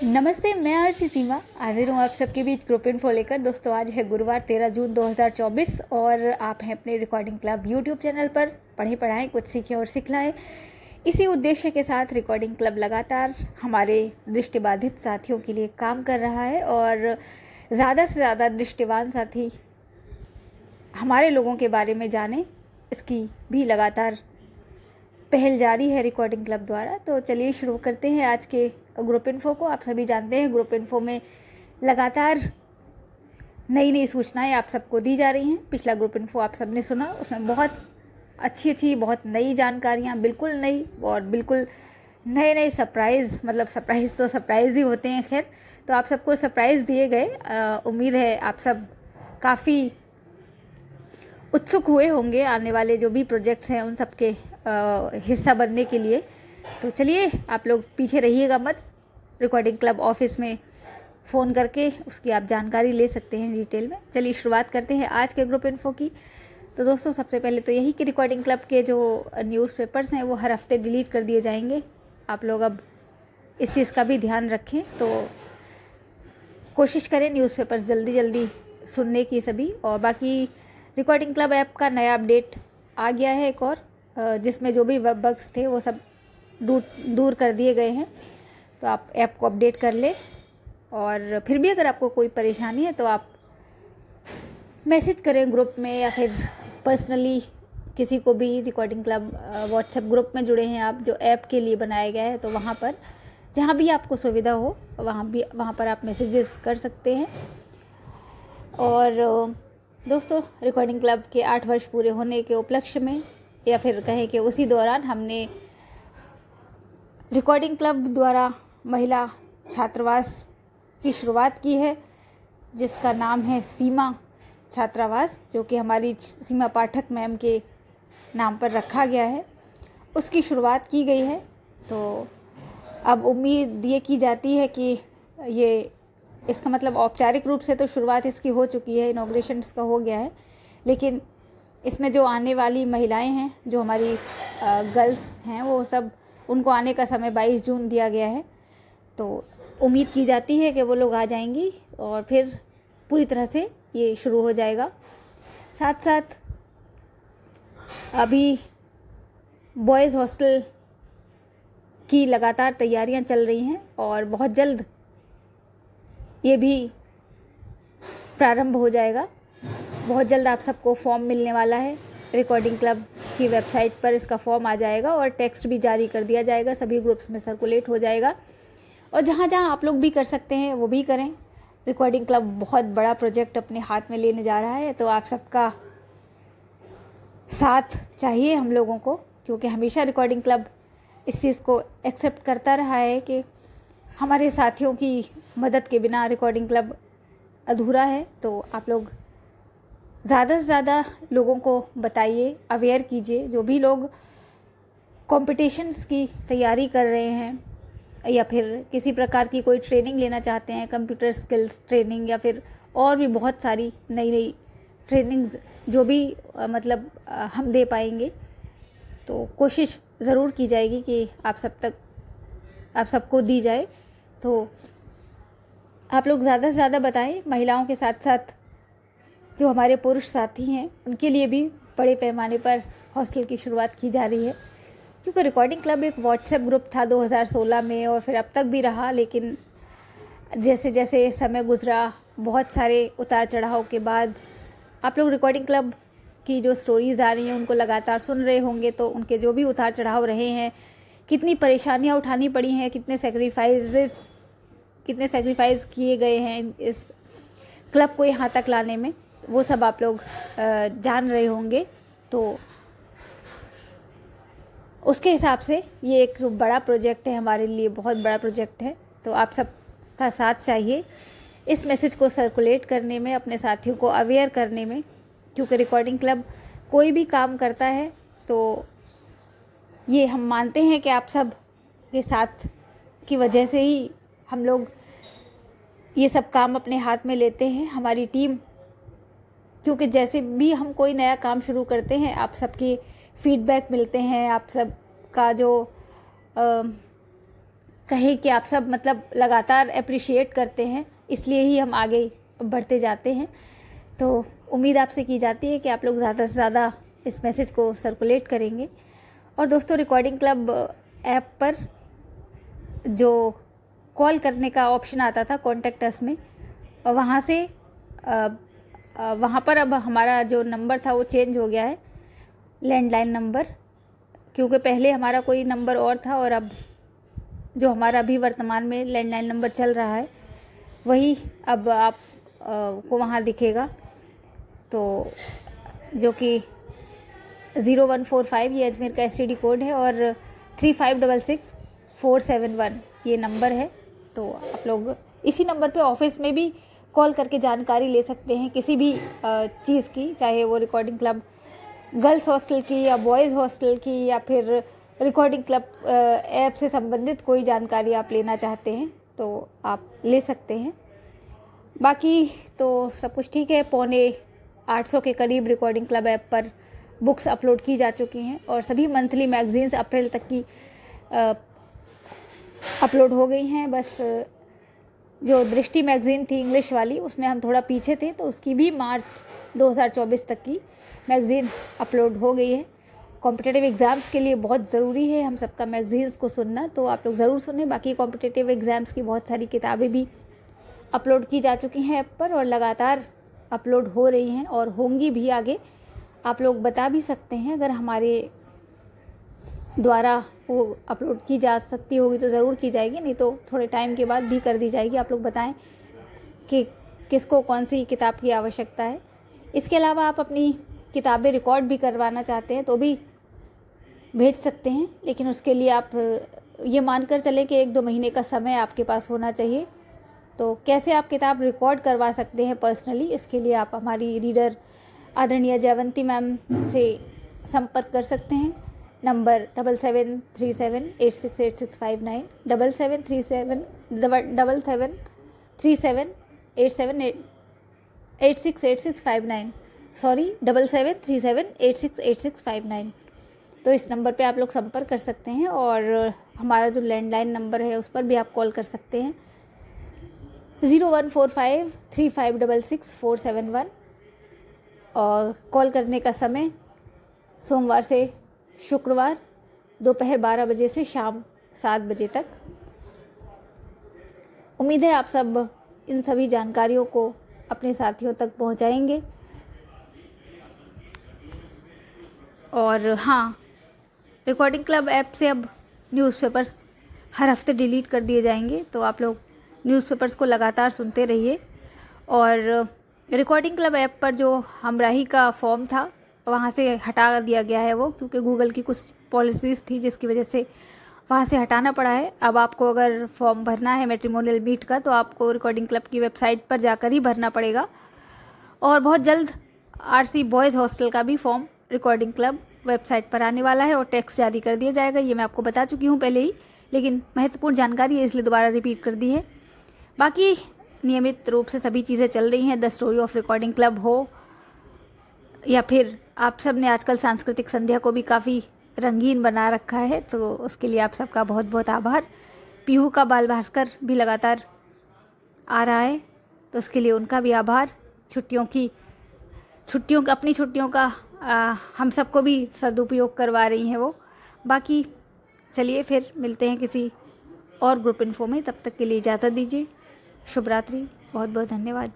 नमस्ते, मैं आरसी सीमा हाजिर हूँ आप सबके बीच ग्रुप इन्फो लेकर। दोस्तों, आज है गुरुवार 13 जून 2024 और आप हैं अपने रिकॉर्डिंग क्लब यूट्यूब चैनल पर। पढ़ें पढ़ाएं, कुछ सीखें और सिखलाएं। इसी उद्देश्य के साथ रिकॉर्डिंग क्लब लगातार हमारे दृष्टिबाधित साथियों के लिए काम कर रहा है और ज़्यादा से ज़्यादा दृष्टिवान साथी हमारे लोगों के बारे में जानें, इसकी भी लगातार पहल जारी है रिकॉर्डिंग क्लब द्वारा। तो चलिए शुरू करते हैं आज के ग्रुप इन्फो को। आप सभी जानते हैं ग्रुप इन्फो में लगातार नई नई सूचनाएं आप सबको दी जा रही हैं। पिछला ग्रुप इन्फो आप सबने सुना, उसमें बहुत अच्छी बहुत नई जानकारियां, बिल्कुल नई और बिल्कुल नए नए सरप्राइज़, मतलब सरप्राइज़ तो सरप्राइज़ ही होते हैं। खैर, तो आप सबको सरप्राइज़ दिए गए। उम्मीद है आप सब काफ़ी उत्सुक हुए होंगे आने वाले जो भी प्रोजेक्ट्स हैं उन सब के हिस्सा बनने के लिए। तो चलिए, आप लोग पीछे रहिएगा मत। रिकॉर्डिंग क्लब ऑफिस में फ़ोन करके उसकी आप जानकारी ले सकते हैं डिटेल में। चलिए शुरुआत करते हैं आज के ग्रुप इन्फो की। तो दोस्तों, सबसे पहले तो यही कि रिकॉर्डिंग क्लब के जो न्यूज़पेपर्स हैं वो हर हफ्ते डिलीट कर दिए जाएंगे। आप लोग अब इस चीज़ का भी ध्यान रखें, तो कोशिश करें न्यूज़पेपर्स जल्दी जल्दी सुनने की सभी। और बाकी रिकॉर्डिंग क्लब ऐप का नया अपडेट आ गया है एक और, जिसमें जो भी बग्स थे वो सब दूर कर दिए गए हैं। तो आप ऐप को अपडेट कर लें। और फिर भी अगर आपको कोई परेशानी है तो आप मैसेज करें ग्रुप में, या फिर पर्सनली किसी को भी। रिकॉर्डिंग क्लब व्हाट्सएप ग्रुप में जुड़े हैं आप, जो ऐप के लिए बनाया गया है, तो वहाँ पर जहाँ भी आपको सुविधा हो वहाँ पर आप मैसेजेस कर सकते हैं। और दोस्तों, रिकॉर्डिंग क्लब के 8 वर्ष पूरे होने के उपलक्ष्य में, या फिर कहें कि उसी दौरान, हमने रिकॉर्डिंग क्लब द्वारा महिला छात्रावास की शुरुआत की है, जिसका नाम है सीमा छात्रावास, जो कि हमारी सीमा पाठक मैम के नाम पर रखा गया है। उसकी शुरुआत की गई है। तो अब उम्मीद ये की जाती है कि इसका मतलब औपचारिक रूप से तो शुरुआत इसकी हो चुकी है, इनॉग्रेशन इसका हो गया है, लेकिन इसमें जो आने वाली महिलाएं हैं, जो हमारी गर्ल्स हैं, वो सब, उनको आने का समय 22 जून दिया गया है। तो उम्मीद की जाती है कि वो लोग आ जाएंगी और फिर पूरी तरह से ये शुरू हो जाएगा। साथ साथ अभी बॉयज़ हॉस्टल की लगातार तैयारियां चल रही हैं और बहुत जल्द ये भी प्रारंभ हो जाएगा। बहुत जल्द आप सबको फॉर्म मिलने वाला है। रिकॉर्डिंग क्लब की वेबसाइट पर इसका फॉर्म आ जाएगा और टेक्स्ट भी जारी कर दिया जाएगा, सभी ग्रुप्स में सर्कुलेट हो जाएगा। और जहाँ जहाँ आप लोग भी कर सकते हैं वो भी करें। रिकॉर्डिंग क्लब बहुत बड़ा प्रोजेक्ट अपने हाथ में लेने जा रहा है, तो आप सबका साथ चाहिए हम लोगों को, क्योंकि हमेशा रिकॉर्डिंग क्लब इस चीज़ को एक्सेप्ट करता रहा है कि हमारे साथियों की मदद के बिना रिकॉर्डिंग क्लब अधूरा है। तो आप लोग ज़्यादा से ज़्यादा लोगों को बताइए, अवेयर कीजिए। जो भी लोग कॉम्पिटिशन्स की तैयारी कर रहे हैं या फिर किसी प्रकार की कोई ट्रेनिंग लेना चाहते हैं, कंप्यूटर स्किल्स ट्रेनिंग या फिर और भी बहुत सारी नई नई ट्रेनिंग्स जो भी हम दे पाएंगे, तो कोशिश ज़रूर की जाएगी कि आप सबको दी जाए। तो आप लोग ज़्यादा से ज़्यादा बताएं। महिलाओं के साथ साथ जो हमारे पुरुष साथी हैं, उनके लिए भी बड़े पैमाने पर हॉस्टल की शुरुआत की जा रही है। क्योंकि रिकॉर्डिंग क्लब एक व्हाट्सएप ग्रुप था 2016 में और फिर अब तक भी रहा, लेकिन जैसे जैसे समय गुजरा, बहुत सारे उतार चढ़ाव के बाद आप लोग रिकॉर्डिंग क्लब की जो स्टोरीज़ आ रही हैं उनको लगातार सुन रहे होंगे। तो उनके जो भी उतार चढ़ाव रहे हैं, कितनी परेशानियां उठानी पड़ी हैं, कितने सेक्रीफाइस किए गए हैं इस क्लब को यहाँ तक लाने में, वो सब आप लोग जान रहे होंगे। तो उसके हिसाब से ये एक बड़ा प्रोजेक्ट है, हमारे लिए बहुत बड़ा प्रोजेक्ट है। तो आप सब का साथ चाहिए इस मैसेज को सर्कुलेट करने में, अपने साथियों को अवेयर करने में। क्योंकि रिकॉर्डिंग क्लब कोई भी काम करता है तो ये हम मानते हैं कि आप सब के साथ की वजह से ही हम लोग ये सब काम अपने हाथ में लेते हैं, हमारी टीम। क्योंकि जैसे भी हम कोई नया काम शुरू करते हैं, आप सबकी फीडबैक मिलते हैं, आप सब का जो कहें कि आप सब मतलब लगातार अप्रिशिएट करते हैं, इसलिए ही हम आगे बढ़ते जाते हैं। तो उम्मीद आपसे की जाती है कि आप लोग ज़्यादा से ज़्यादा इस मैसेज को सर्कुलेट करेंगे। और दोस्तों, रिकॉर्डिंग क्लब ऐप पर जो कॉल करने का ऑप्शन आता था कॉन्टेक्ट अस में, वहाँ से वहाँ पर अब हमारा जो नंबर था वो चेंज हो गया है, लैंडलाइन नंबर, क्योंकि पहले हमारा कोई नंबर और था और अब जो हमारा अभी वर्तमान में लैंडलाइन नंबर चल रहा है वही अब आप को वहाँ दिखेगा। तो जो कि 0145 ये अजमेर का STD कोड है और 3566-471 ये नंबर है। तो आप लोग इसी नंबर पे ऑफिस में भी कॉल करके जानकारी ले सकते हैं किसी भी चीज़ की, चाहे वो रिकॉर्डिंग क्लब गर्ल्स हॉस्टल की या बॉयज़ हॉस्टल की या फिर रिकॉर्डिंग क्लब ऐप से संबंधित कोई जानकारी आप लेना चाहते हैं तो आप ले सकते हैं। बाकी तो सब कुछ ठीक है। 750 के करीब रिकॉर्डिंग क्लब ऐप पर बुक्स अपलोड की जा चुकी हैं और सभी मंथली मैगजीन्स अप्रैल तक की अपलोड हो गई हैं। बस जो दृष्टि मैगज़ीन थी इंग्लिश वाली, उसमें हम थोड़ा पीछे थे, तो उसकी भी मार्च 2024 तक की मैगज़ीन अपलोड हो गई है। कॉम्पिटिटिव एग्ज़ाम्स के लिए बहुत ज़रूरी है हम सबका मैगज़ीन्स को सुनना, तो आप लोग ज़रूर सुनें। बाकी कॉम्पिटिटिव एग्ज़ाम्स की बहुत सारी किताबें भी अपलोड की जा चुकी हैं ऐप पर और लगातार अपलोड हो रही हैं और होंगी भी आगे। आप लोग बता भी सकते हैं, अगर हमारे द्वारा वो अपलोड की जा सकती होगी तो ज़रूर की जाएगी, नहीं तो थोड़े टाइम के बाद भी कर दी जाएगी। आप लोग बताएं कि किसको कौन सी किताब की आवश्यकता है। इसके अलावा आप अपनी किताबें रिकॉर्ड भी करवाना चाहते हैं तो भी भेज सकते हैं, लेकिन उसके लिए आप ये मानकर चलें कि 1-2 महीने का समय आपके पास होना चाहिए। तो कैसे आप किताब रिकॉर्ड करवा सकते हैं पर्सनली, इसके लिए आप हमारी रीडर आदरणीय जयवंती मैम से संपर्क कर सकते हैं। Number 7737868659 7737878737868659 sorry 7737868659। तो इस नंबर पे आप लोग संपर्क कर सकते हैं और हमारा जो लैंडलाइन नंबर है उस पर भी आप कॉल कर सकते हैं 0145-3566-471। और कॉल करने का समय सोमवार से शुक्रवार दोपहर 12 बजे से शाम 7 बजे तक। उम्मीद है आप सब इन सभी जानकारियों को अपने साथियों तक पहुंचाएंगे। और हाँ, रिकॉर्डिंग क्लब ऐप से अब न्यूज़पेपर्स हर हफ्ते डिलीट कर दिए जाएंगे, तो आप लोग न्यूज़पेपर्स को लगातार सुनते रहिए। और रिकॉर्डिंग क्लब ऐप पर जो हमराही का फॉर्म था वहाँ से हटा दिया गया है वो, क्योंकि गूगल की कुछ पॉलिसीज़ थी जिसकी वजह से वहाँ से हटाना पड़ा है। अब आपको अगर फॉर्म भरना है मैट्रिमोनियल मीट का तो आपको रिकॉर्डिंग क्लब की वेबसाइट पर जाकर ही भरना पड़ेगा। और बहुत जल्द RC बॉयज़ हॉस्टल का भी फॉर्म रिकॉर्डिंग क्लब वेबसाइट पर आने वाला है और टेक्स्ट जारी कर दिया जाएगा। ये मैं आपको बता चुकी हूँ पहले ही, लेकिन महत्वपूर्ण जानकारी है इसलिए दोबारा रिपीट कर दी है। बाकी नियमित रूप से सभी चीज़ें चल रही हैं। The story of recording club हो या फिर आप सब ने आजकल सांस्कृतिक संध्या को भी काफ़ी रंगीन बना रखा है, तो उसके लिए आप सबका बहुत बहुत आभार। पीहू का बाल भास्कर भी लगातार आ रहा है, तो उसके लिए उनका भी आभार। अपनी छुट्टियों का हम सबको भी सदुपयोग करवा रही हैं वो। बाकी चलिए फिर मिलते हैं किसी और ग्रुप इन्फो में, तब तक के लिए इजाज़त दीजिए। शुभ रात्रि, बहुत बहुत धन्यवाद।